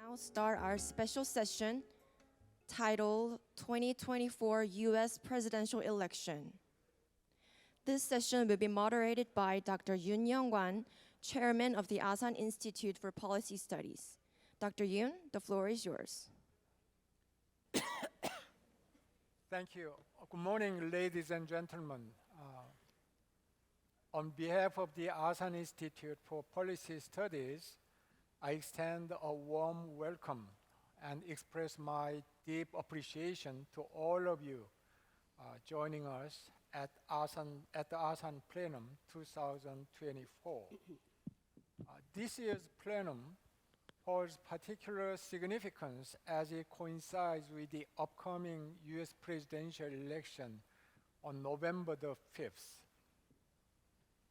now start our special session titled 2024 U.S. Presidential Election. This session will be moderated by Dr. Yoon Young-wan, Chairman of the Asan Institute for Policy Studies. Dr. Yoon, the floor is yours. Thank you. Good morning, ladies and gentlemen. On behalf of the Asan Institute for Policy Studies, I extend a warm welcome and express my deep appreciation to all of you joining us at the Asan Plenum 2024. This year's plenum holds particular significance as it coincides with the upcoming U.S. presidential election on November the 5th.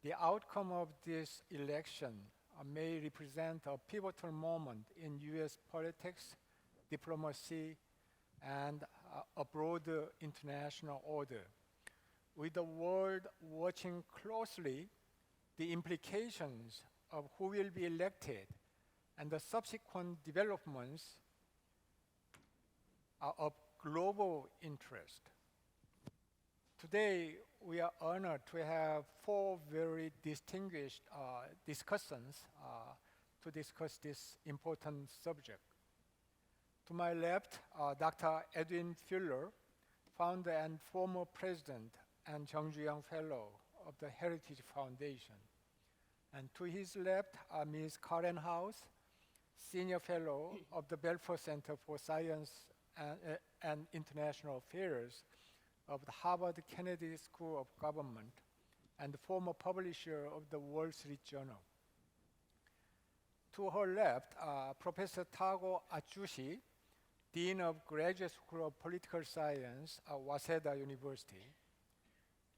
The outcome of this election may represent a pivotal moment in U.S. politics, diplomacy, and a broader international order. With the world watching closely the implications of who will be elected and the subsequent developments are of global interest. Today, we are honored to have four very distinguished discussants to discuss this important subject. To my left, Dr. Edwin Fuller, founder and former president and Jeongjuyang Fellow of the Heritage Foundation. And to his left, Ms. Karen House, Senior Fellow of the Belfer Center for Science and International Affairs of the Harvard Kennedy School of Government and former publisher of the Wall Street Journal. To her left, Professor Tago Atsushi, Dean of Graduate School of Political Science at Waseda University.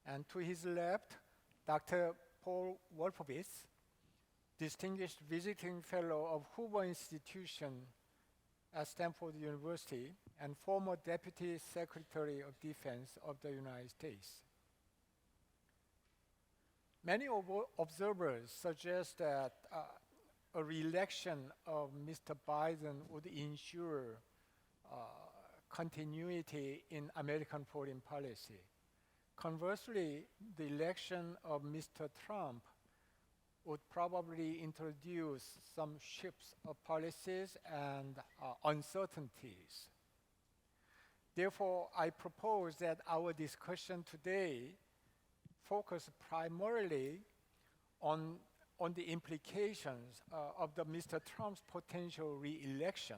And to his left, Dr. Paul Wolfowitz, Distinguished Visiting Fellow of Hoover Institution at Stanford University and former Deputy Secretary of Defense of the United States. Many observers suggest that a re-election of Mr. Biden would ensure continuity in American foreign policy. Conversely, the election of Mr. Trump would probably introduce some shifts of policies and uncertainties. Therefore, I propose that our discussion today focus primarily on the implications of Mr. Trump's potential re-election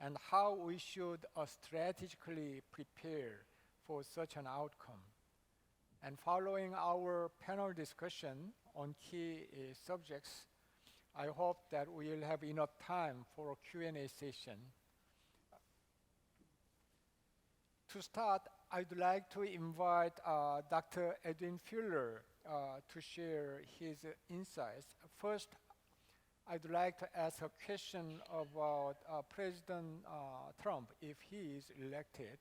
and how we should strategically prepare for such an outcome. And following our panel discussion on key subjects, I hope that we will have enough time for a Q&A session. To start, I'd like to invite Dr. Edwin Fuller to share his insights. First, I'd like to ask a question about President Trump, if he is elected,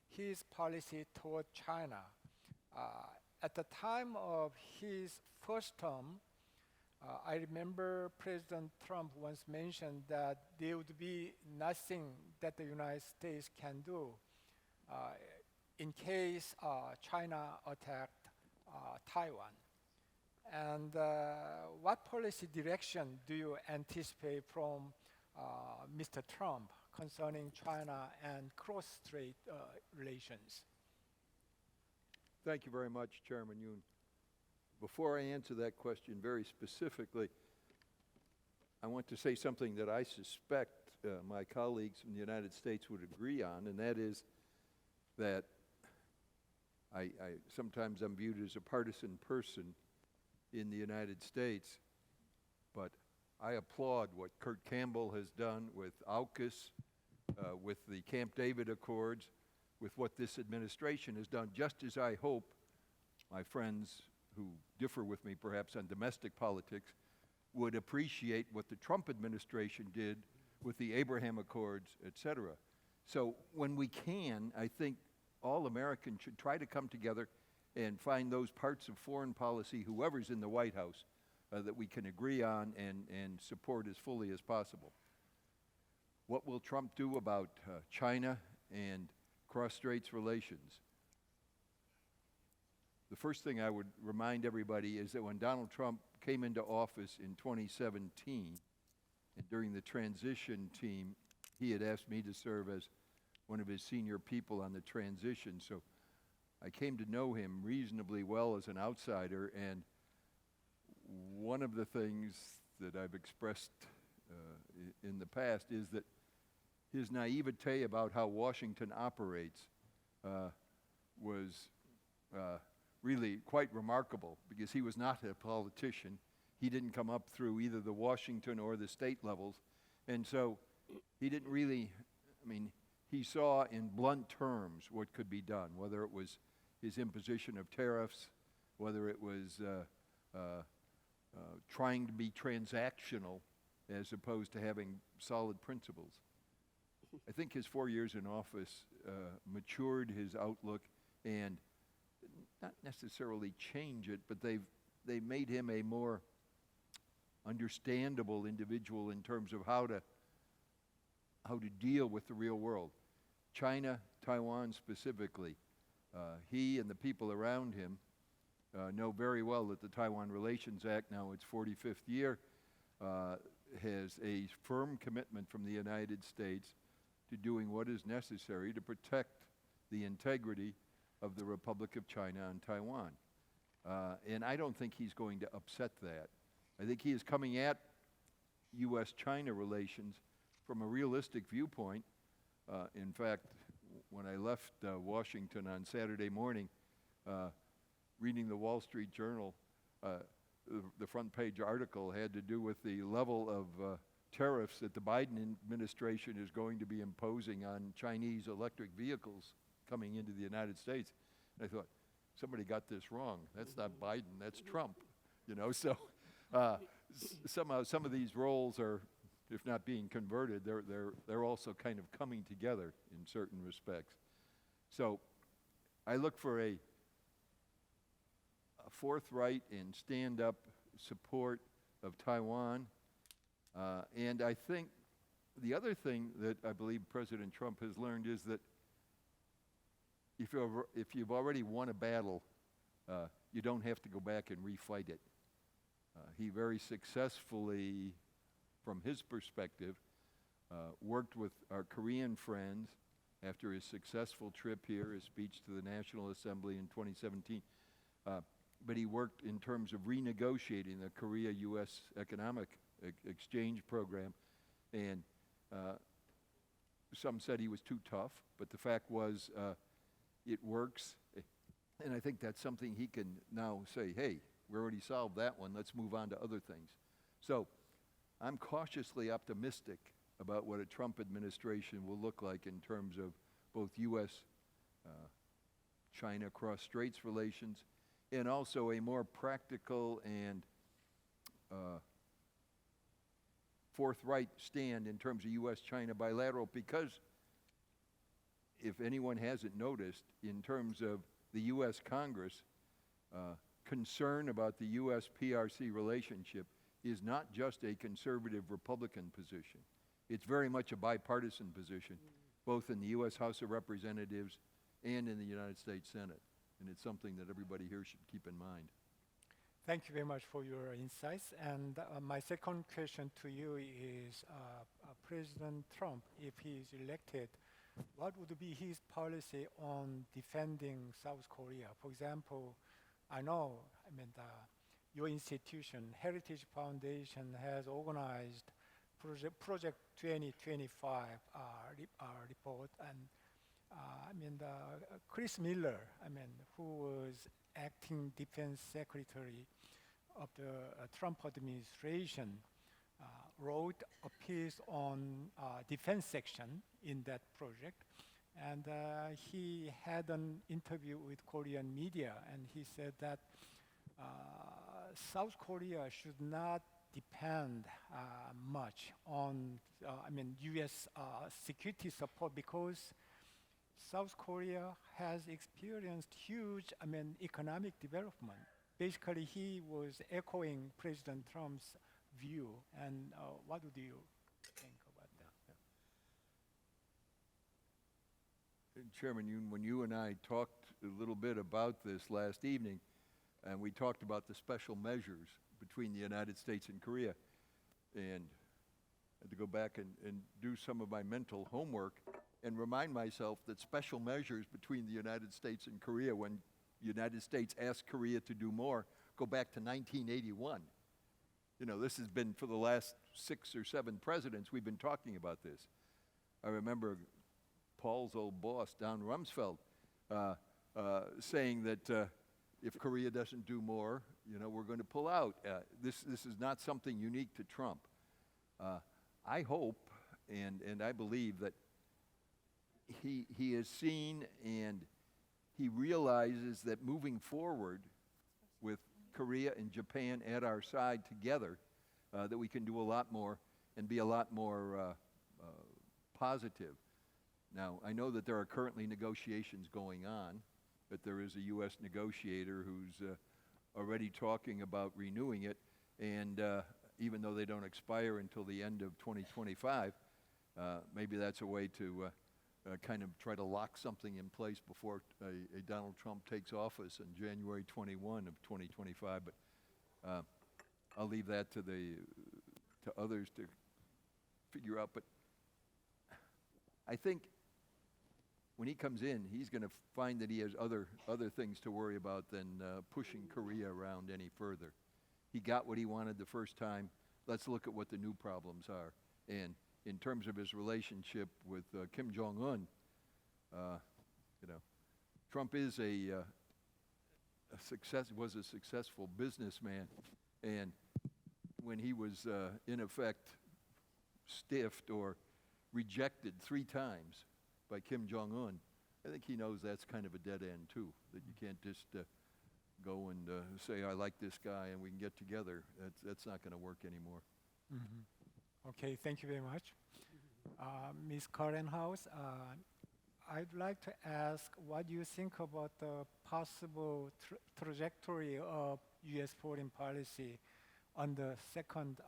his policy toward China. At the time of his first term, I remember President Trump once mentioned that there would be nothing that the United States can do in case China attacked Taiwan. And what policy direction do you anticipate from Mr. Trump concerning China and cross-strait relations? Thank you very much, Chairman Yoon. Before I answer that question very specifically, I want to say something that I suspect my colleagues from the United States would agree on, and that is that sometimes I'm viewed as a partisan person in the United States, but I applaud what Kurt Campbell has done with AUKUS, with the Camp David Accords, with what this administration has done, just as I hope my friends who differ with me perhaps on domestic politics would appreciate what the Trump administration did with the Abraham Accords, et cetera. So when we can, I think all Americans should try to come together and find those parts of foreign policy, whoever's in the White House, that we can agree on and support as fully as possible. What will Trump do about China and cross-straits relations? The first thing I would remind everybody is that when Donald Trump came into office in 2017, and during the transition team, he had asked me to serve as one of his senior people on the transition. So I came to know him reasonably well as an outsider, and one of the things that I've expressed in the past is that his naivete about how Washington operates was really quite remarkable, because he was not a politician. He didn't come up through either the Washington or the state levels, and so he didn't really, he saw in blunt terms what could be done, whether it was his imposition of tariffs, whether it was trying to be transactional as opposed to having solid principles. I think his 4 years in office matured his outlook and not necessarily change it, but they made him a more understandable individual in terms of how to deal with the real world. China, Taiwan specifically, he and the people around him know very well that the Taiwan Relations Act, now its 45th year, has a firm commitment from the United States to doing what is necessary to protect the integrity of the Republic of China and Taiwan. And I don't think he's going to upset that. I think he is coming at U.S.-China relations from a realistic viewpoint. In fact, when I left Washington on Saturday morning, reading the Wall Street Journal, the front page article had to do with the level of tariffs that the Biden administration is going to be imposing on Chinese electric vehicles coming into the United States. And I thought, somebody got this wrong. That's not Biden, that's Trump. So somehow some of these roles are, if not being converted, they're also kind of coming together in certain respects. So I look for a forthright and stand-up support of Taiwan. And I think the other thing that I believe President Trump has learned is that if you've already won a battle, you don't have to go back and refight it. He very successfully, from his perspective, worked with our Korean friends after his successful trip here, his speech to the National Assembly in 2017. But he worked in terms of renegotiating the Korea-U.S. economic exchange program. And some said he was too tough, but the fact was it works. And I think that's something he can now say, hey, we already solved that one, let's move on to other things. So I'm cautiously optimistic about what a Trump administration will look like in terms of both U.S.-China cross-straits relations, and also a more practical and forthright stand in terms of U.S.-China bilateral, because if anyone hasn't noticed, in terms of the U.S. Congress, concern about the U.S. PRC relationship is not just a conservative Republican position. It's very much a bipartisan position, both in the U.S. House of Representatives and in the United States Senate. And it's something that everybody here should keep in mind. Thank you very much for your insights. And my second question to you is, President Trump, if he is elected, what would be his policy on defending South Korea? For example, I know, your institution, Heritage Foundation, has organized Project 2025 report, and Chris Miller, who was acting defense secretary of the Trump administration, wrote a piece on defense section in that project, and he had an interview with Korean media, and he said that South Korea should not depend much on U.S. security support, because South Korea has experienced huge economic development. Basically, he was echoing President Trump's view. And what do you think about that? Chairman Yoon, when you and I talked a little bit about this last evening, and we talked about the special measures between the United States and Korea, and I had to go back and do some of my mental homework and remind myself that special measures between the United States and Korea, when the United States asked Korea to do more, go back to 1981. You know, this has been for the last 6 or 7 presidents we've been talking about this. I remember Paul's old boss, Don Rumsfeld, saying that if Korea doesn't do more, you know, we're going to pull out. This is not something unique to Trump. I hope and I believe that he has seen and he realizes that moving forward with Korea and Japan at our side together, that we can do a lot more and be a lot more positive. Now, I know that there are currently negotiations going on, but there is a U.S. negotiator who's already talking about renewing it, and even though they don't expire until the end of 2025, maybe that's a way to kind of try to lock something in place before a Donald Trump takes office in January 21 of 2025. But I'll leave that to others to figure out. But I think when he comes in, he's going to find that he has other things to worry about than pushing Korea around any further. He got what he wanted the first time. Let's look at what the new problems are. And in terms of his relationship with Kim Jong-un, you know, Trump is was a successful businessman, and when he was in effect stiffed or rejected 3 times by Kim Jong-un, I think he knows that's kind of a dead end too, that you can't just go and say, I like this guy and we can get together. That's not going to work anymore. Mm-hmm. Okay, thank you very much. Ms. Karenhaus, I'd like to ask what you think about the possible trajectory of U.S. foreign policy under second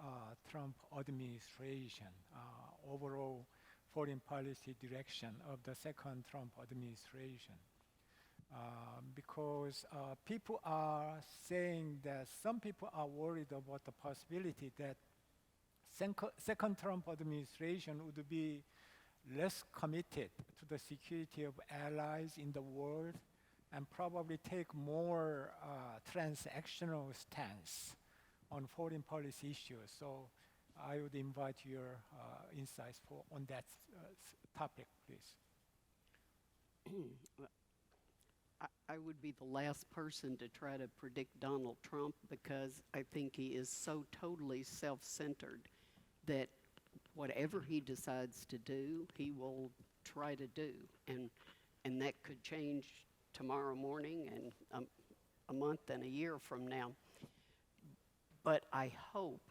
Trump administration, overall foreign policy direction of the second Trump administration. Because people are saying that some people are worried about the possibility that second Trump administration would be less committed to the security of allies in the world and probably take more transactional stance on foreign policy issues. So I would invite your insights on that topic, please. I would be the last person to try to predict Donald Trump because I think he is so totally self-centered that whatever he decides to do, he will try to do. And that could change tomorrow morning and a month and a year from now. But I hope,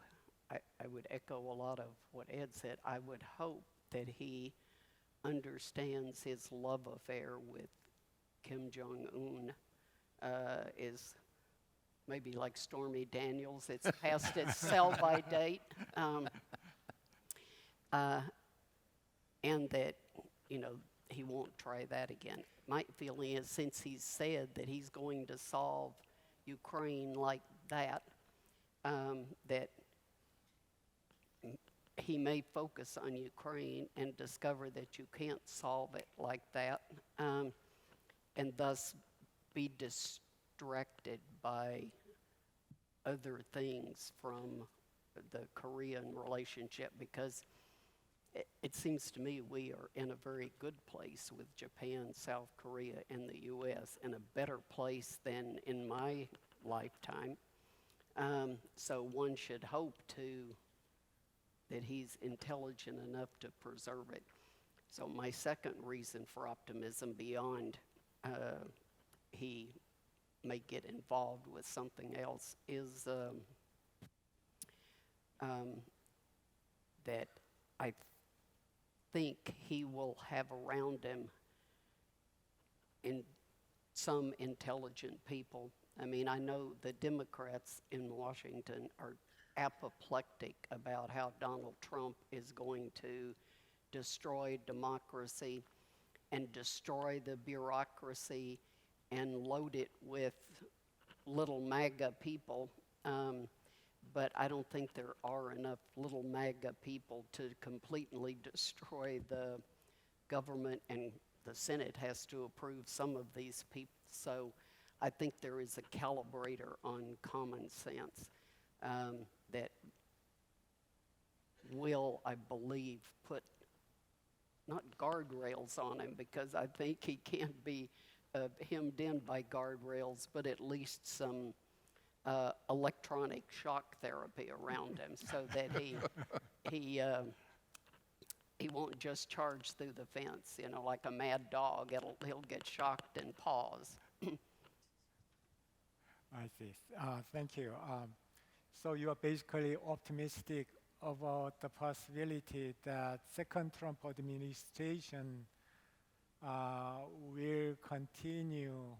I would echo a lot of what Ed said, I would hope that he understands his love affair with Kim Jong-un is maybe like Stormy Daniels. It's past its sell-by date. And that, you know, he won't try that again. My feeling is since he's said that he's going to solve Ukraine like that, that he may focus on Ukraine and discover that you can't solve it like that, and thus be distracted by other things from the Korean relationship, because it seems to me we are in a very good place with Japan, South Korea, and the U.S., in a better place than in my lifetime. So one should hope that he's intelligent enough to preserve it. So my second reason for optimism beyond he may get involved with something else is that I think he will have around him some intelligent people. I mean, I know the Democrats in Washington are apoplectic about how Donald Trump is going to destroy democracy and destroy the bureaucracy and load it with little MAGA people. But I don't think there are enough little MAGA people to completely destroy the government, and the Senate has to approve some of these people. So I think there is a calibrator on common sense that will, I believe, put not guardrails on him, because I think he can't be hemmed in by guardrails, but at least some electronic shock therapy around him so that he won't just charge through the fence, you know, like a mad dog. He'll get shocked and pause. I see. Thank you. So you are basically optimistic about the possibility that second Trump administration will continue,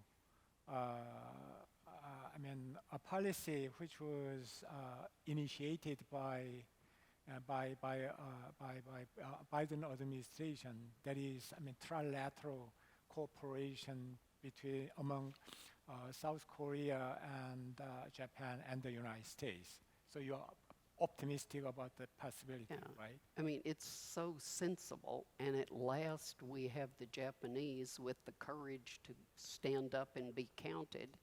a policy which was initiated by Biden administration. That is, trilateral cooperation among South Korea and Japan and the United States. So you are optimistic about the possibility, Yeah. right? I mean, it's so sensible, and at last we have the Japanese with the courage to stand up and be counted,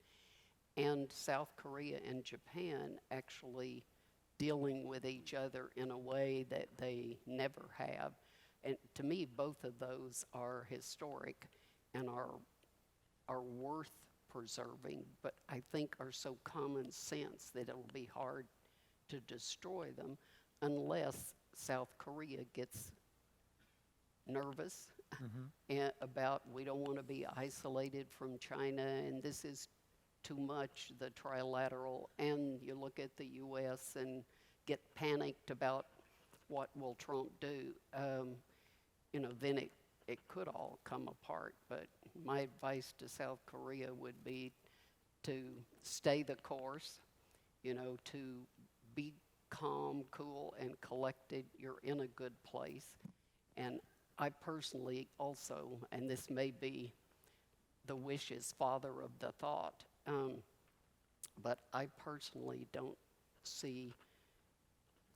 and South Korea and Japan actually dealing with each other in a way that they never have. And to me, both of those are historic and are worth preserving, but I think are so common sense that it'll be hard to destroy them unless South Korea gets nervous about, we don't want to be isolated from China, and this is too much, the trilateral, and you look at the U.S. and get panicked about what will Trump do, then it could all come apart. But my advice to South Korea would be to stay the course, to be calm, cool, and collected. You're in a good place. And I personally also, and this may be the wish is father of the thought, but I personally don't see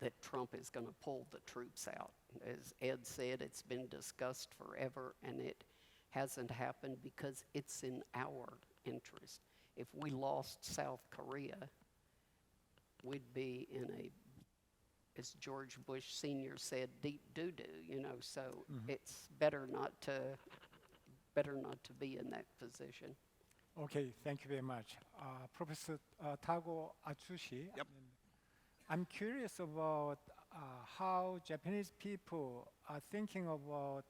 that Trump is going to pull the troops out. As Ed said, it's been discussed forever, and it hasn't happened because it's in our interest. If we lost South Korea, we'd be in a, as George Bush Sr. said, deep doo-doo, so it's better not to be in that position. Okay, thank you very much. Professor Tago Atsushi. Yep. I'm curious about how Japanese people are thinking about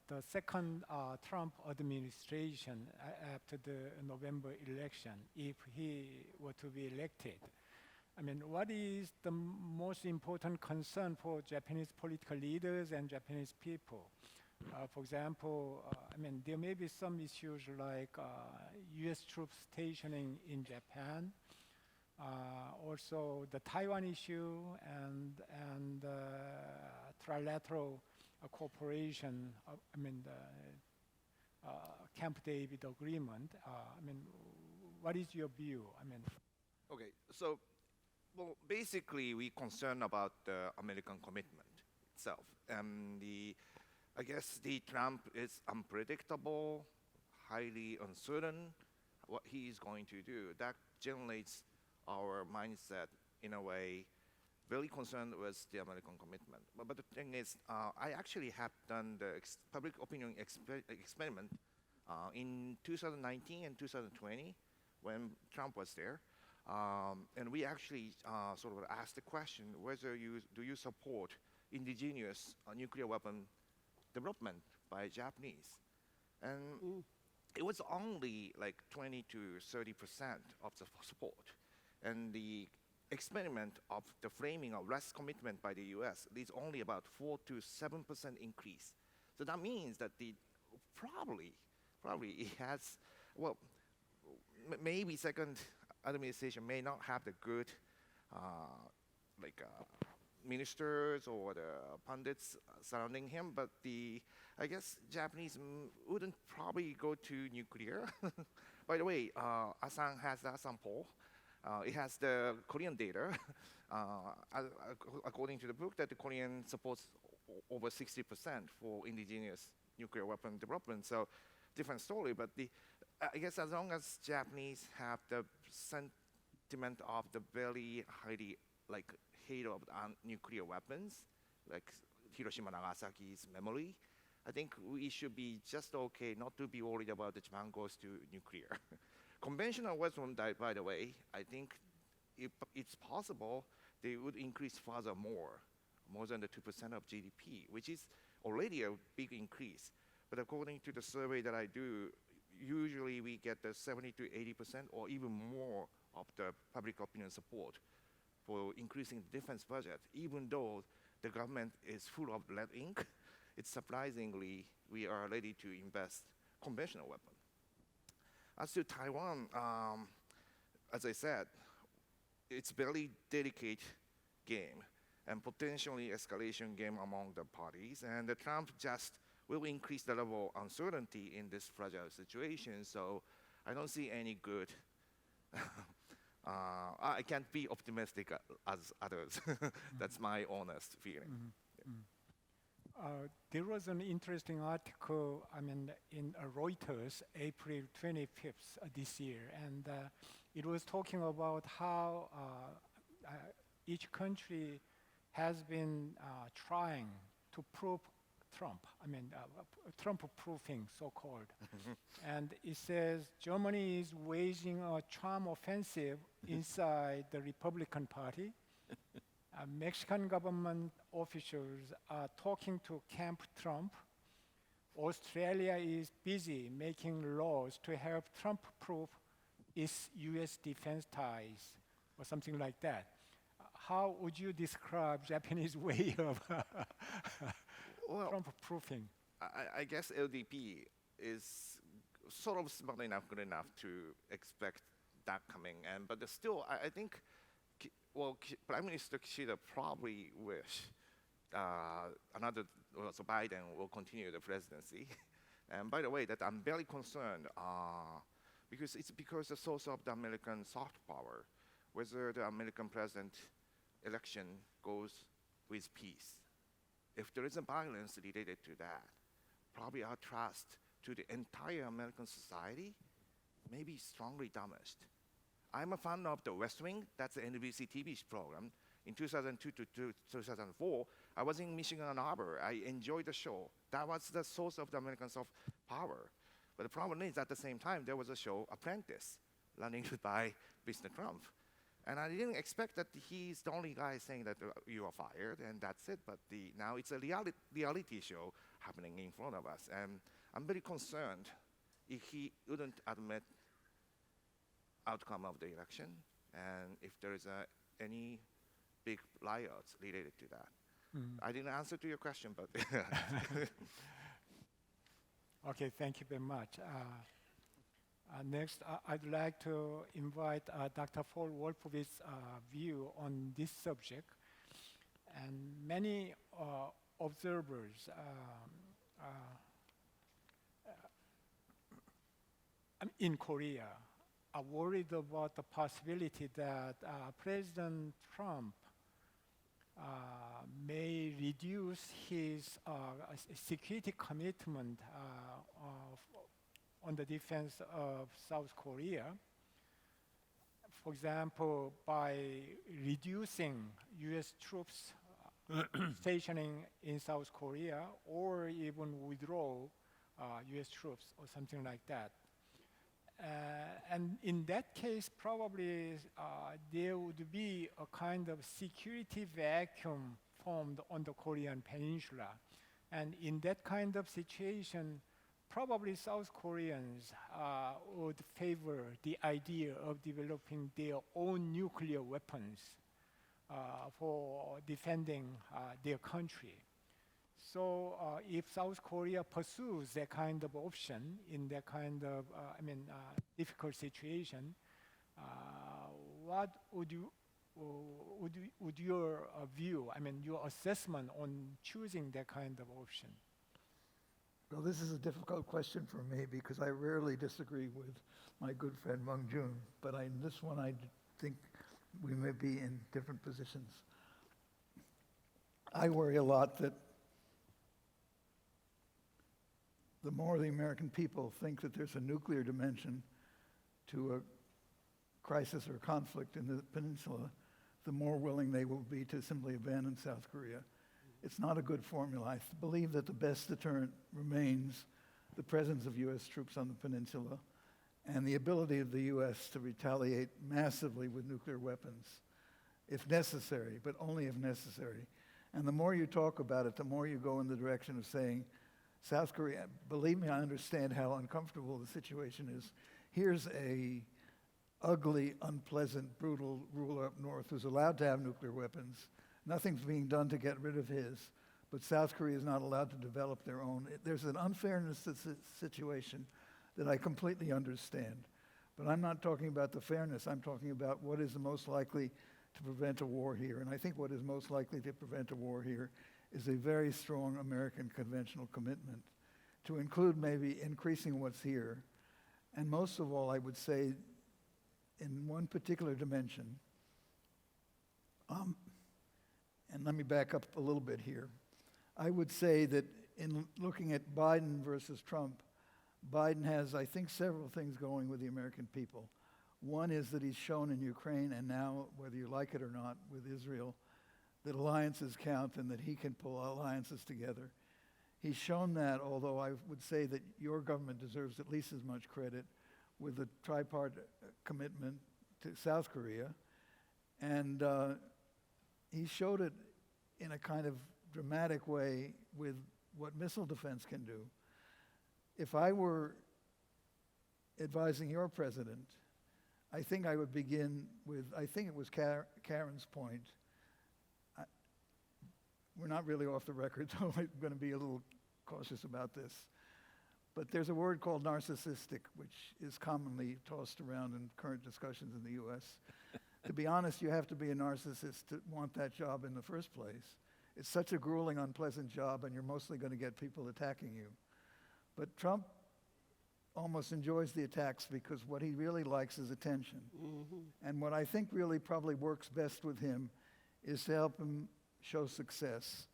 the second Trump administration after the November election, if he were to be elected. What is the most important concern for Japanese political leaders and Japanese people? For example, there may be some issues like U.S. troops stationing in Japan, also the Taiwan issue and trilateral cooperation. The Camp David agreement. What is your view? Okay, so, well, basically, we concerned about the American commitment itself. I guess the Trump is unpredictable, highly uncertain what he is going to do. That generates our mindset in a way, very concerned with the American commitment. But the thing is, I actually have done the public opinion experiment in 2019 and 2020 when Trump was there. And we actually sort of asked the question whether do you support indigenous nuclear weapon development by Japanese. And it was only like 20 to 30% of the support. And the experiment of the framing of less commitment by the US leads only about 4 to 7% increase. So that means that probably it has, well, maybe second administration may not have the good ministers or the pundits surrounding him, but I guess Japanese wouldn't probably go to nuclear. By the way, Asan has the Asan poll. It has the Korean data. According to the book, that the Korean supports over 60% for indigenous nuclear weapon development. So different story, but I guess as long as Japanese have the sentiment of the very highly like hate of nuclear weapons, like Hiroshima Nagasaki's memory, I think we should be just okay not to be worried about the Japan goes to nuclear. Conventional weapons, by the way, I think if it's possible, they would increase further more than the 2% of GDP, which is already a big increase. But according to the survey that I do, usually we get the 70 to 80% or even more of the public opinion support for increasing the defense budget, even though the government is full of lead ink. It's surprisingly, we are ready to invest conventional weapon. As to Taiwan, as I said, it's very delicate game and potentially escalation game among the parties. And the Trump just will increase the level of uncertainty in this fragile situation. So I don't see any good. I can't be optimistic as others. That's my honest feeling. There was an interesting article, in Reuters, April 25th this year, and it was talking about how each country has been trying to prove Trump, Trump-proofing, so-called. And it says Germany is waging a charm offensive inside the Republican Party. Mexican government officials are talking to Camp Trump. Australia is busy making laws to help Trump prove its US defense ties, or something like that. How would you describe Japanese way of Well, Trump proofing? I guess LDP is sort of smart enough, good enough to expect that coming. But still, I think, Prime Minister Kishida probably wish so Biden will continue the presidency. And by the way, that I'm very concerned because it's because the source of the American soft power, whether the American president election goes with peace. If there is a violence related to that, probably our trust to the entire American society may be strongly damaged. I'm a fan of The West Wing. That's the NBC TV program. In 2002 to 2004, I was in Michigan Ann Arbor. I enjoyed the show. That was the source of the American soft power. But the problem is, at the same time, there was a show, Apprentice, running by Mr. Trump. And I didn't expect that he's the only guy saying that you are fired, and that's it. But now it's a reality show happening in front of us. And I'm very concerned if he wouldn't admit outcome of the election, and if there is any big riots related to that. I didn't answer to your question, but Okay, thank you very much. Next, I'd like to invite Dr. Paul Wolfowitz's view on this subject. And many observers in Korea are worried about the possibility that President Trump may reduce his security commitment on the defense of South Korea. For example, by reducing US troops stationing in South Korea, or even withdraw US troops or something like that. And in that case, probably there would be a kind of security vacuum formed on the Korean peninsula. And in that kind of situation, probably South Koreans would favor the idea of developing their own nuclear weapons for defending their country. So if South Korea pursues that kind of option in that kind of difficult situation, what would your view, I mean, your assessment on choosing that kind of option? Well, this is a difficult question for me because I rarely disagree with my good friend Mung Jun, but in this one I think we may be in different positions. I worry a lot that the more the American people think that there's a nuclear dimension to a crisis or conflict in the peninsula, the more willing they will be to simply abandon South Korea. It's not a good formula. I believe that the best deterrent remains the presence of U.S. troops on the peninsula and the ability of the U.S. to retaliate massively with nuclear weapons, if necessary, but only if necessary. And the more you talk about it, the more you go in the direction of saying, South Korea, believe me, I understand how uncomfortable the situation is. Here's a ugly, unpleasant, brutal ruler up north who's allowed to have nuclear weapons. Nothing's being done to get rid of his, but South Korea is not allowed to develop their own. There's an unfairness to the situation that I completely understand. But I'm not talking about the fairness. I'm talking about what is the most likely to prevent a war here. And I think what is most likely to prevent a war here is a very strong American conventional commitment to include maybe increasing what's here. And most of all, I would say, in one particular dimension, and let me back up a little bit here. I would say that in looking at Biden versus Trump, Biden has, I think, several things going with the American people. One is that he's shown in Ukraine, and now, whether you like it or not, with Israel, that alliances count and that he can pull alliances together. He's shown that, although I would say that your government deserves at least as much credit, with the tripartite commitment to South Korea. And he showed it in a kind of dramatic way with what missile defense can do. If I were advising your president, I think I would begin with, I think it was Karen's point. We're not really off the record, so I'm going to be a little cautious about this. But there's a word called narcissistic, which is commonly tossed around in current discussions in the U.S. To be honest, you have to be a narcissist to want that job in the first place. It's such a grueling, unpleasant job, and you're mostly going to get people attacking you. But Trump almost enjoys the attacks because what he really likes is attention. Mm-hmm. And what I think really probably works best with him is to help him show success.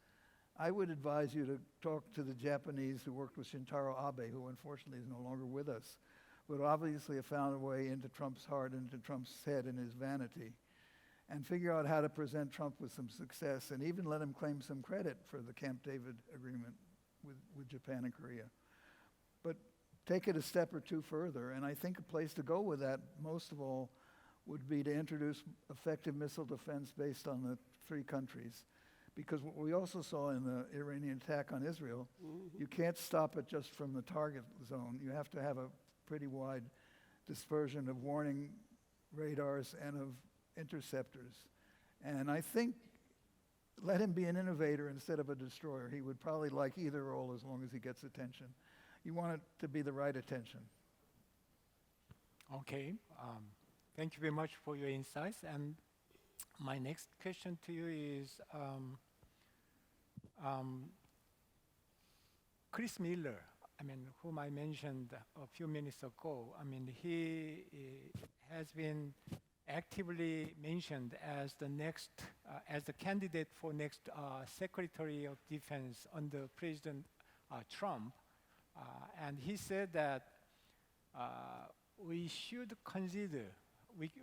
I would advise you to talk to the Japanese who worked with Shintaro Abe, who unfortunately is no longer with us, but obviously have found a way into Trump's heart, into Trump's head and his vanity, and figure out how to present Trump with some success and even let him claim some credit for the Camp David agreement with Japan and Korea. But take it a step or two further, and I think a place to go with that, most of all, would be to introduce effective missile defense based on the three countries. Because what we also saw in the Iranian attack on Israel, you can't stop it just from the target zone. You have to have a pretty wide dispersion of warning radars and of interceptors. And I think let him be an innovator instead of a destroyer. He would probably like either role as long as he gets attention. You want it to be the right attention. Okay. Thank you very much for your insights. And my next question to you is, Chris Miller, whom I mentioned a few minutes ago, he has been actively mentioned as the next, as the candidate for next Secretary of Defense under President Trump. And he said that we should consider,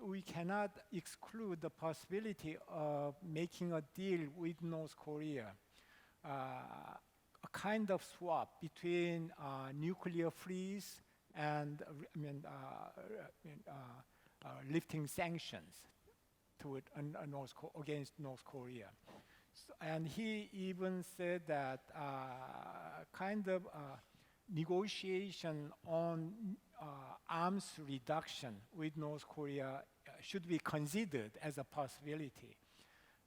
we cannot exclude the possibility of making a deal with North Korea, a kind of swap between nuclear freeze and lifting sanctions against North Korea. And he even said that kind of negotiation on arms reduction with North Korea should be considered as a possibility.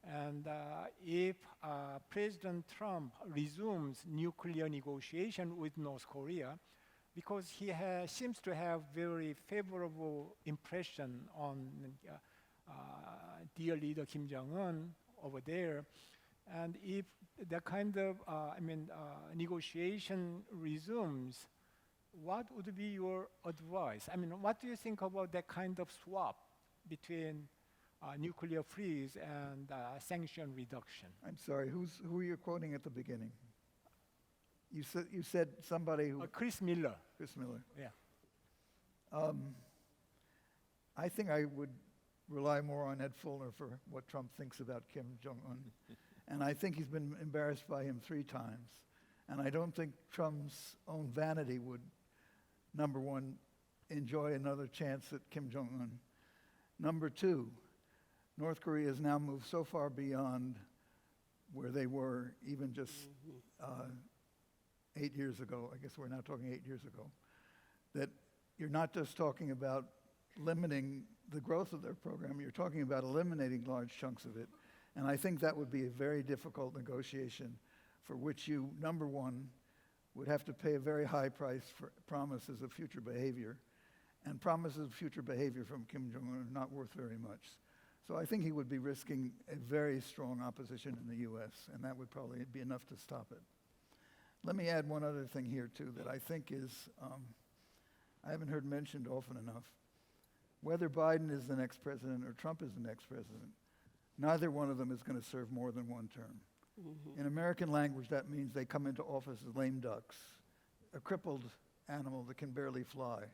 And if President Trump resumes nuclear negotiation with North Korea, because he seems to have very favorable impression on dear leader Kim Jong-un over there. And if that kind of, negotiation resumes, what would be your advice? I mean, what do you think about that kind of swap between nuclear freeze and sanction reduction? I'm sorry, who are you quoting at the beginning? You said somebody who, Chris Miller. Chris Miller. Yeah. I think I would rely more on Ed Fullner for what Trump thinks about Kim Jong-un. And I think he's been embarrassed by him 3 times. And I don't think Trump's own vanity would, number one, enjoy another chance at Kim Jong-un. Number 2, North Korea has now moved so far beyond where they were even just 8 years ago. I guess we're now talking 8 years ago. That you're not just talking about limiting the growth of their program, you're talking about eliminating large chunks of it. And I think that would be a very difficult negotiation for which you, number one, would have to pay a very high price for promises of future behavior. And promises of future behavior from Kim Jong-un are not worth very much. So I think he would be risking a very strong opposition in the US, and that would probably be enough to stop it. Let me add one other thing here, too, that I think is, I haven't heard mentioned often enough. Whether Biden is the next president or Trump is the next president, neither one of them is going to serve more than one term. In American language, that means they come into office as lame ducks, a crippled animal that can barely fly.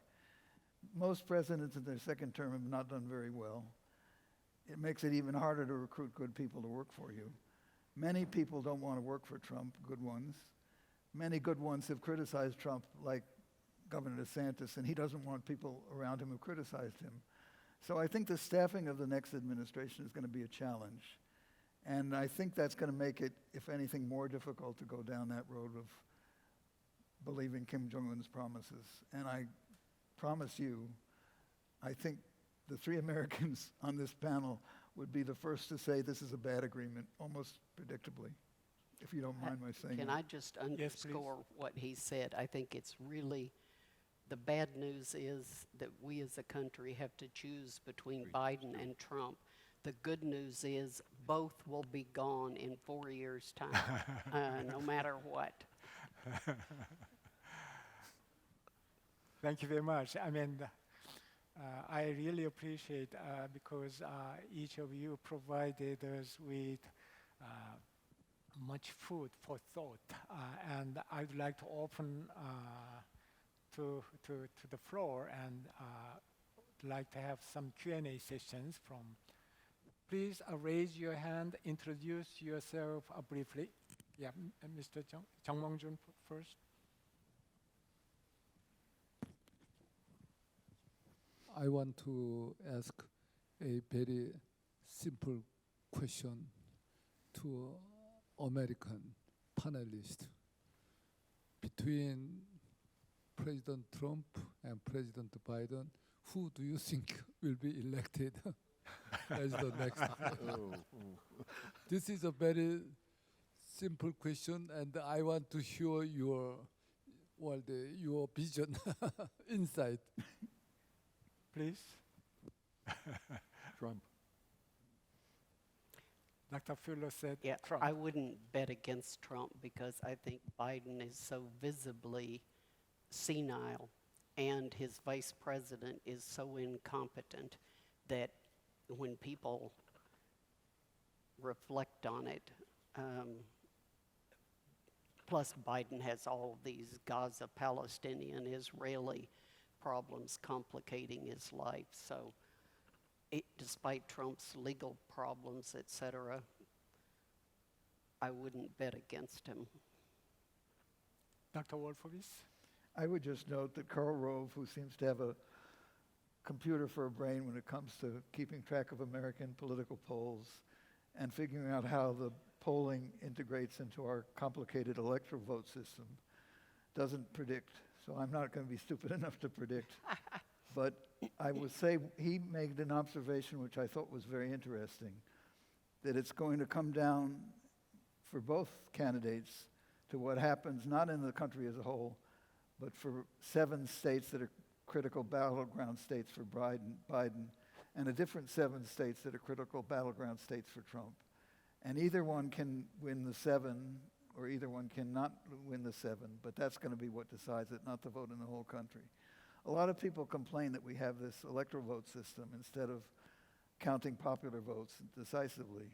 Most presidents in their second term have not done very well. It makes it even harder to recruit good people to work for you. Many people don't want to work for Trump, good ones. Many good ones have criticized Trump, like Governor DeSantis, and he doesn't want people around him who criticized him. So I think the staffing of the next administration is going to be a challenge. And I think that's going to make it, if anything, more difficult to go down that road of believing Kim Jong-un's promises. And I promise you, I think the 3 Americans on this panel would be the first to say this is a bad agreement, almost predictably, if you don't mind my saying Can that. I just underscore what he said? I think it's really, the bad news is that we as a country have to choose between Biden and Trump. The good news is both will be gone in 4 years' time, no matter what. Thank you very much. I mean, I really appreciate because each of you provided us with much food for thought, and I'd like to open to the floor and like to have some Q&A sessions from. Please raise your hand, introduce yourself briefly. Yeah, Mr. Jung Mong-jun first. I want to ask a very simple question to American panelists. Between President Trump and President Biden, who do you think will be elected as the next? This is a very simple question, and I want to hear your vision, insight. Please. Trump. Dr. Fuller said Yeah, Trump. I wouldn't bet against Trump because I think Biden is so visibly senile and his vice president is so incompetent that when people reflect on it, plus Biden has all these Gaza, Palestinian, Israeli problems complicating his life. So despite Trump's legal problems, et cetera, I wouldn't bet against him. Dr. Wolfowitz? I would just note that Karl Rove, who seems to have a computer for a brain when it comes to keeping track of American political polls and figuring out how the polling integrates into our complicated electoral vote system, doesn't predict. So I'm not going to be stupid enough to predict. But I would say he made an observation which I thought was very interesting, that it's going to come down for both candidates to what happens not in the country as a whole, but for 7 states that are critical battleground states for Biden, and a different 7 states that are critical battleground states for Trump. And either one can win the 7, or either one cannot win the 7, but that's going to be what decides it, not the vote in the whole country. A lot of people complain that we have this electoral vote system instead of counting popular votes decisively.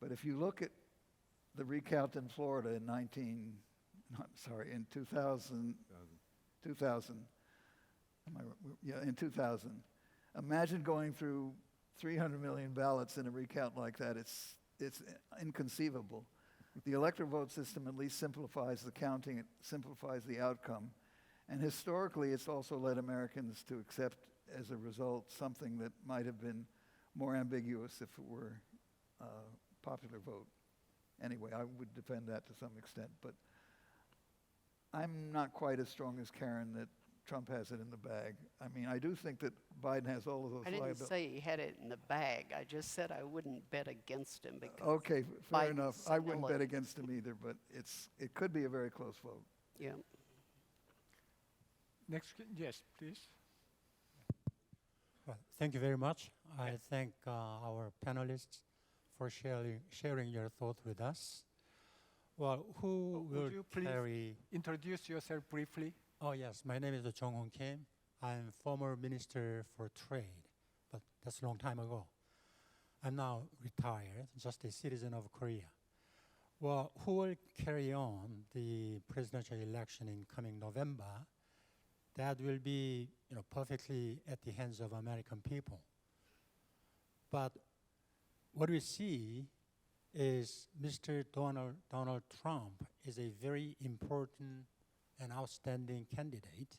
But if you look at the recount in Florida in 2000, in 2000, imagine going through 300 million ballots in a recount like that. It's inconceivable. The electoral vote system at least simplifies the counting, it simplifies the outcome. And historically, it's also led Americans to accept, as a result, something that might have been more ambiguous if it were a popular vote. Anyway, I would defend that to some extent, but I'm not quite as strong as Karen that Trump has it in the bag. I mean, I do think that Biden has all of those I didn't liabilities. say he had it in the bag. I just said I wouldn't bet against him because Okay, fair Biden's enough. I wouldn't bet senility. against him either, but it could be a very close vote. Yeah. Next, yes, please. Well, thank you very much. I thank our panelists for sharing your thoughts with us. Well, who will Would you please carry? introduce yourself briefly? Oh yes, my name is Jong Hong Kim. I'm former Minister for Trade, but that's a long time ago. I'm now retired, just a citizen of Korea. Well, who will carry on the presidential election in coming November? That will be, perfectly at the hands of American people. But what we see is Mr. Donald Trump is a very important and outstanding candidate,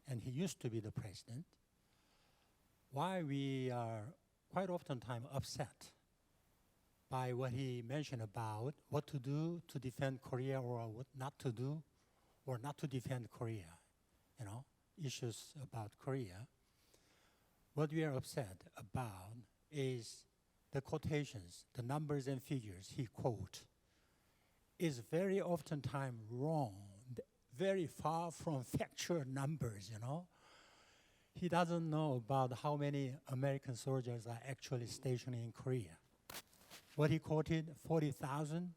and he used to be the president. Why we are quite oftentimes upset by what he mentioned about what to do to defend Korea or what not to do or not to defend Korea, issues about Korea. What we are upset about is the quotations, the numbers and figures he quote is very oftentimes wrong, very far from factual numbers, He doesn't know about how many American soldiers are actually stationed in Korea. What he quoted, 40,000,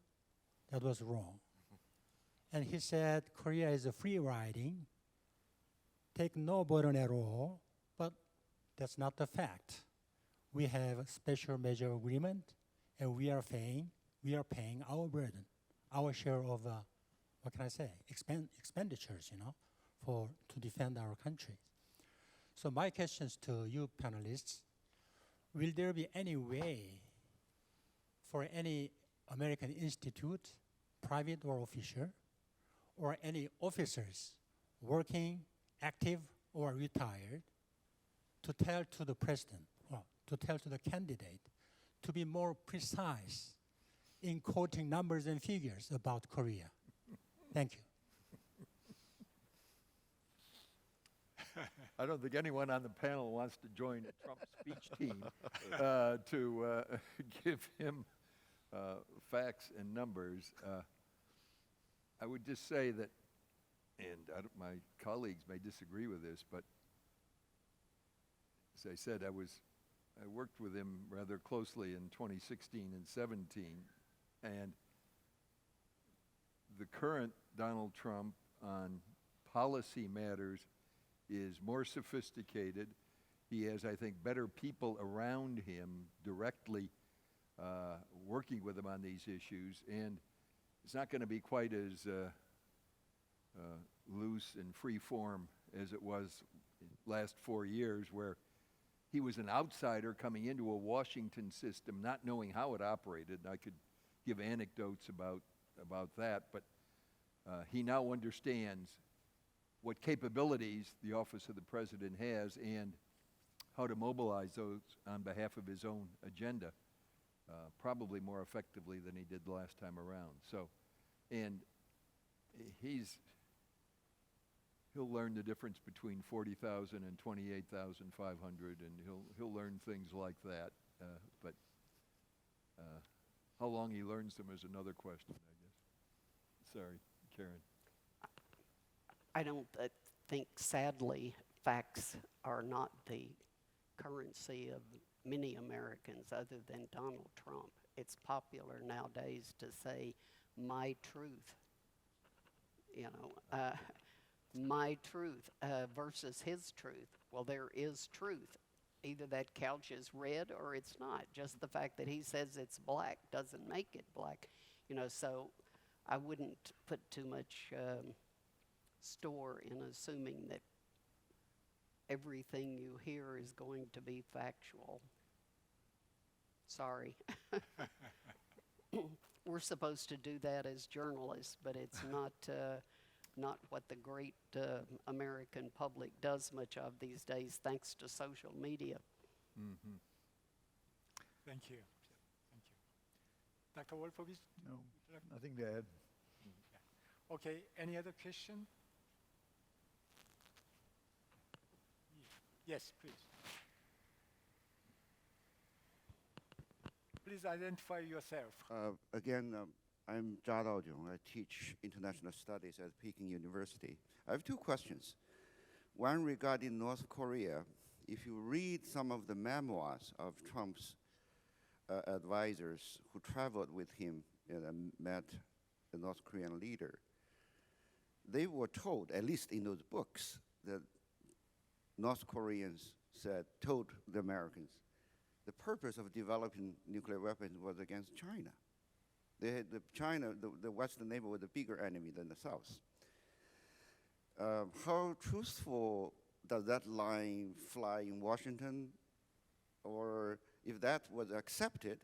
that was wrong. And he said Korea is a free riding, take no burden at all, but that's not the fact. We have a special measure agreement, and we are paying our burden, our share of, expenditures, to defend our country. So my questions to you panelists, will there be any way for any American institute, private or official, or any officers working, active or retired, to tell to the president, or to tell to the candidate, to be more precise in quoting numbers and figures about Korea? Thank you. I don't think anyone on the panel wants to join Trump's speech team to give him facts and numbers. I would just say that, and my colleagues may disagree with this, but as I said, I worked with him rather closely in 2016 and 17, and the current Donald Trump on policy matters is more sophisticated. He has, I think, better people around him directly working with him on these issues, and it's not going to be quite as loose and free form as it was in the last 4 years, where he was an outsider coming into a Washington system not knowing how it operated. And I could give anecdotes about that, but he now understands what capabilities the office of the president has and how to mobilize those on behalf of his own agenda, probably more effectively than he did the last time around. So, and he'll learn the difference between 40,000 and 28,500, and he'll learn things like that. But how long he learns them is another question, I guess. Sorry, Karen. I don't think, sadly, facts are not the currency of many Americans other than Donald Trump. It's popular nowadays to say, my truth, my truth versus his truth. Well, there is truth. Either that couch is red or it's not. Just the fact that he says it's black doesn't make it black. So I wouldn't put too much store in assuming that everything you hear is going to be factual. Sorry. We're supposed to do that as journalists, but it's not what the great American public does much of these days, thanks to social media. Mm-hmm. Thank you. Thank you. Dr. Wolfowitz? No, nothing to add. Okay, any other question? Yes, please. Please identify yourself. I'm Zha Daojun. I teach international studies at Peking University. I have two questions. One regarding North Korea. If you read some of the memoirs of Trump's advisors who traveled with him and met the North Korean leader, they were told, at least in those books, that North Koreans told the Americans, the purpose of developing nuclear weapons was against China. The Western neighbor was a bigger enemy than the South. How truthful does that line fly in Washington? Or if that was accepted,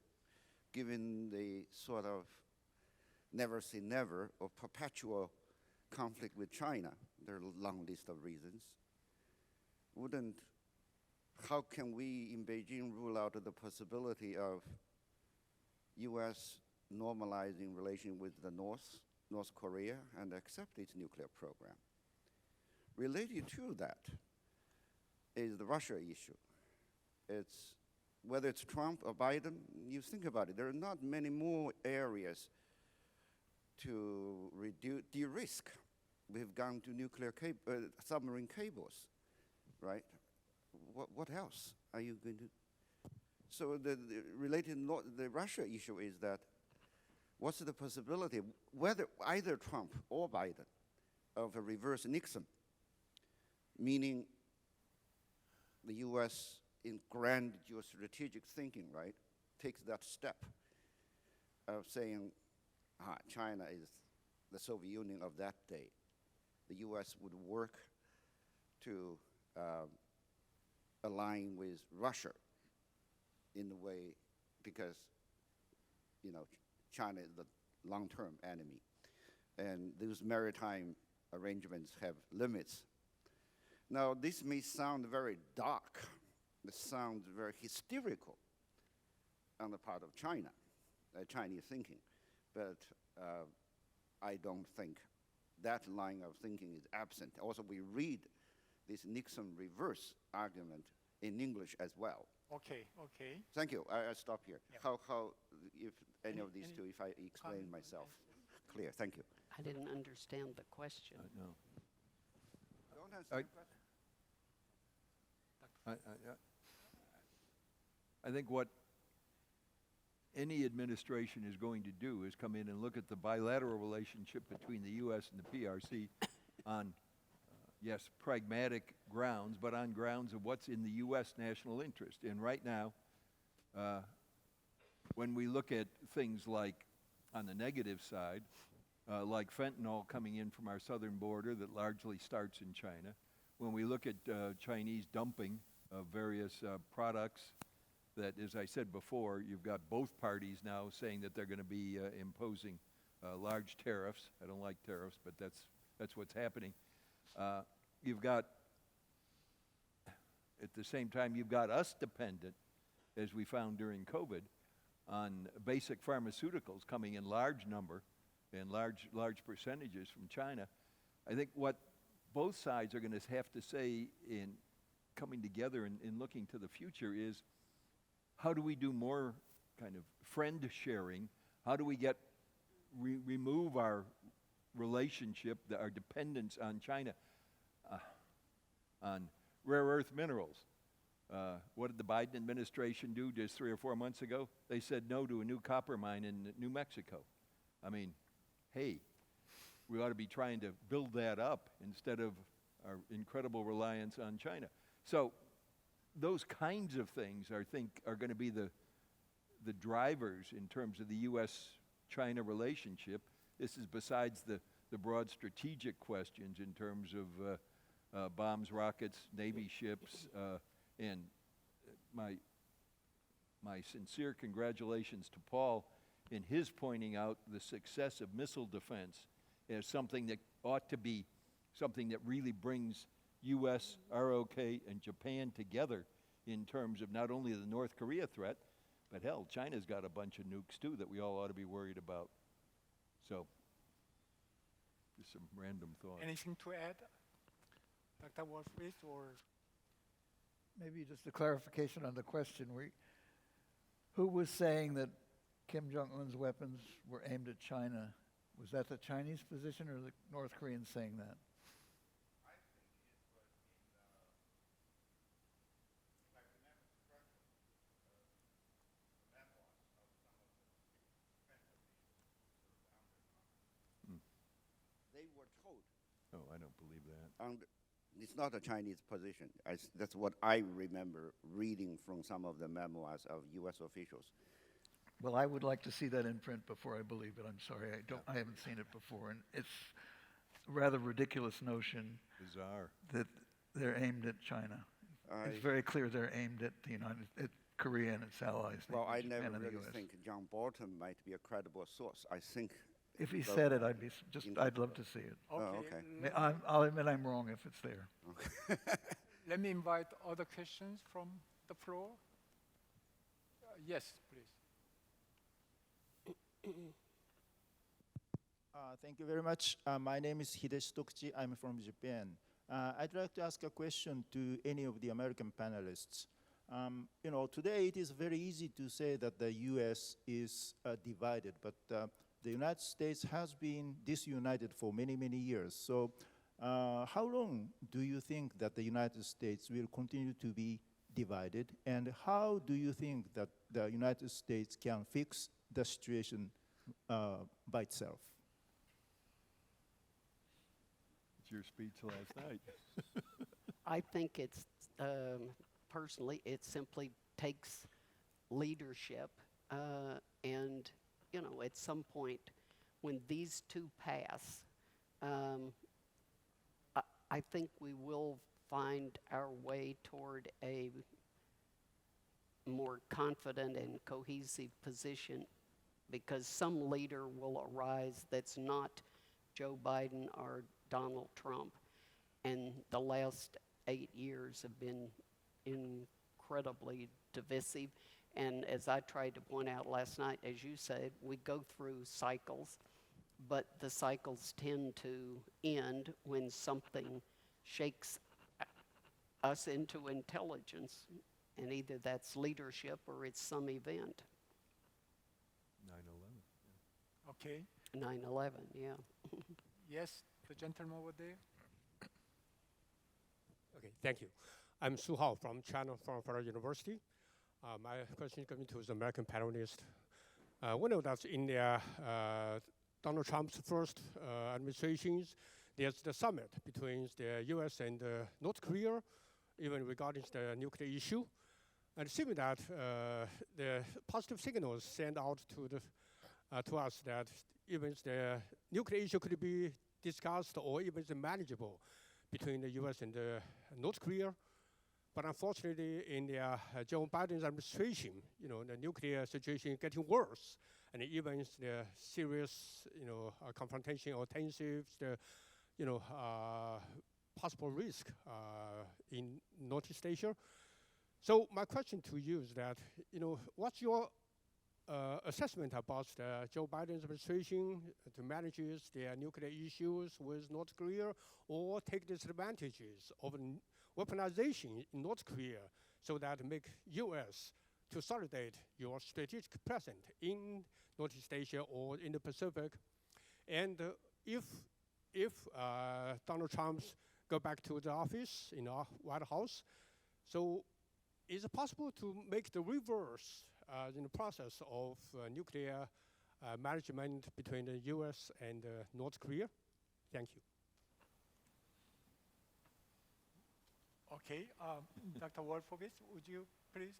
given the sort of never say never or perpetual conflict with China, there are a long list of reasons, how can we in Beijing rule out the possibility of U.S. normalizing relation with the North Korea, and accept its nuclear program? Related to that is the Russia issue. Whether it's Trump or Biden, you think about it, there are not many more areas to de-risk. We've gone to nuclear submarine cables, right? What else are you going to? So the Russia issue is that what's the possibility, whether either Trump or Biden, of a reverse Nixon, meaning the U.S. in grand geostrategic thinking, right, takes that step of saying, China is the Soviet Union of that day. The U.S. would work to align with Russia in a way, because China is the long-term enemy, and those maritime arrangements have limits. Now, this may sound very dark. It sounds very hysterical on the part of China, Chinese thinking, but I don't think that line of thinking is absent. Also, we read this Nixon reverse argument in English as well. Okay. Thank you. I stop here. Yeah. How, if any of these two, if I explain myself clear. Thank you. I didn't understand the question. No. Don't understand the question. I think what any administration is going to do is come in and look at the bilateral relationship between the U.S. and the PRC on, yes, pragmatic grounds, but on grounds of what's in the U.S. national interest. And right now, when we look at things like, on the negative side, like fentanyl coming in from our southern border that largely starts in China, when we look at Chinese dumping of various products that, as I said before, you've got both parties now saying that they're going to be imposing large tariffs. I don't like tariffs, but that's what's happening. You've got, at the same time, you've got us dependent, as we found during COVID, on basic pharmaceuticals coming in large number and large percentages from China. I think what both sides are going to have to say in coming together and in looking to the future is, how do we do more kind of friend sharing? How do we remove our relationship, our dependence on China, on rare earth minerals, What did the Biden administration do just 3 or 4 months ago? They said no to a new copper mine in New Mexico. I mean, hey, we ought to be trying to build that up instead of our incredible reliance on China. So those kinds of things, I think, are going to be the drivers in terms of the U.S.-China relationship. This is besides the broad strategic questions in terms of bombs, rockets, Navy ships, and my sincere congratulations to Paul in his pointing out the success of missile defense as something that ought to be something that really brings U.S., ROK, and Japan together in terms of not only the North Korea threat, but hell, China's got a bunch of nukes too that we all ought to be worried about. So, just some random thoughts. Anything to add, Dr. Wolfowitz, or? Maybe just a clarification on the question. Who was saying that Kim Jong-un's weapons were aimed at China? Was that the Chinese position or the North Koreans saying that? They were told. Oh, I don't believe that. It's not a Chinese position. That's what I remember reading from some of the memoirs of U.S. officials. Well, I would like to see that in print before I believe it. I'm sorry, I haven't seen it before, and it's a rather ridiculous notion Bizarre. that they're aimed at China. It's very clear they're aimed at at Korea and its allies. Well, I Japan never and the really US. think John Bolton might be a credible source. I think. If he So, said it, I'd love to see it. Okay. I'll admit I'm wrong if it's there. Let me invite other questions from the floor. Yes, please. Thank you very much. My name is Hideshi Tokuchi. I'm from Japan. I'd like to ask a question to any of the American panelists. Today it is very easy to say that the U.S. is divided, but the United States has been disunited for many, many years. So how long do you think that the United States will continue to be divided? And how do you think that the United States can fix the situation by itself? It's your speech last night. I think it's, personally, it simply takes leadership and, at some point when these two pass, I think we will find our way toward a more confident and cohesive position, because some leader will arise that's not Joe Biden or Donald Trump. And the last 8 years have been incredibly divisive. And as I tried to point out last night, as you said, we go through cycles, but the cycles tend to end when something shakes us into intelligence. And either that's leadership or it's some event. 9/11. Okay. 9/11, yeah. Yes, the gentleman over there. Okay, thank you. I'm Su Hao from China, from Federal University. My question is coming to the American panelists. We know that in Donald Trump's first administrations, there's the summit between the U.S. and North Korea, even regarding the nuclear issue. And it seems that the positive signals sent out to us that even the nuclear issue could be discussed or even manageable between the U.S. and North Korea. But unfortunately, in the Joe Biden's administration, the nuclear situation is getting worse, and even the serious, confrontation or tensions, the, possible risk in Northeast Asia. So my question to you is that, what's your assessment about Joe Biden's administration to manage the nuclear issues with North Korea, or take disadvantages of weaponization in North Korea so that make U.S. to consolidate your strategic presence in Northeast Asia or in the Pacific? And if Donald Trump go back to the office in our White House, so is it possible to make the reverse in the process of nuclear management between the U.S. and North Korea? Thank you. Okay, Dr. Wolfowitz, would you please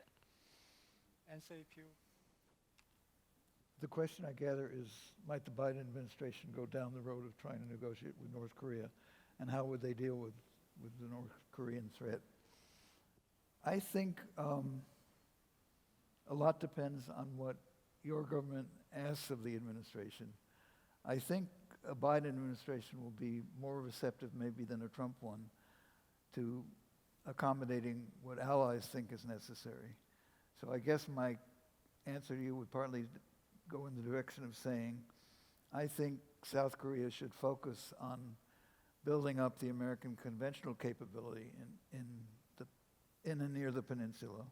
answer if you... The question, I gather, is might the Biden administration go down the road of trying to negotiate with North Korea, and how would they deal with the North Korean threat? I think a lot depends on what your government asks of the administration. I think a Biden administration will be more receptive maybe than a Trump one to accommodating what allies think is necessary. So I guess my answer to you would partly go in the direction of saying, I think South Korea should focus on building up the American conventional capability in and near the peninsula,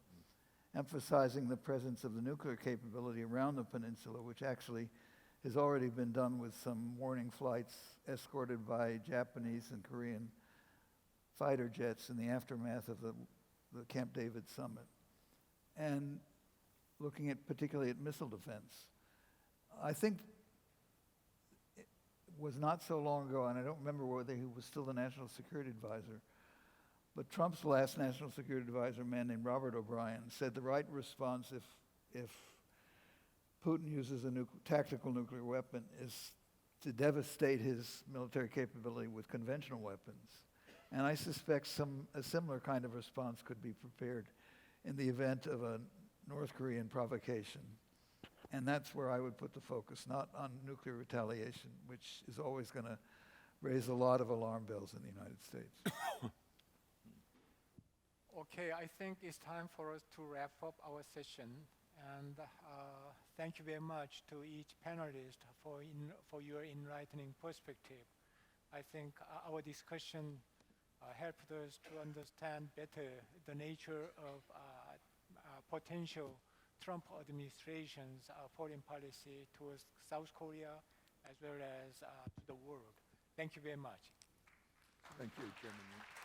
emphasizing the presence of the nuclear capability around the peninsula, which actually has already been done with some warning flights escorted by Japanese and Korean fighter jets in the aftermath of the Camp David summit, and looking at particularly at missile defense. I think it was not so long ago, and I don't remember whether he was still the National Security Advisor, but Trump's last National Security Advisor, a man named Robert O'Brien, said the right response if Putin uses a tactical nuclear weapon is to devastate his military capability with conventional weapons. And I suspect a similar kind of response could be prepared in the event of a North Korean provocation. And that's where I would put the focus, not on nuclear retaliation, which is always going to raise a lot of alarm bells in the United States. Okay, I think it's time for us to wrap up our session. And thank you very much to each panelist for your enlightening perspective. I think our discussion helped us to understand better the nature of potential Trump administration's foreign policy towards South Korea as well as to the world. Thank you very much. Thank you, Chairman.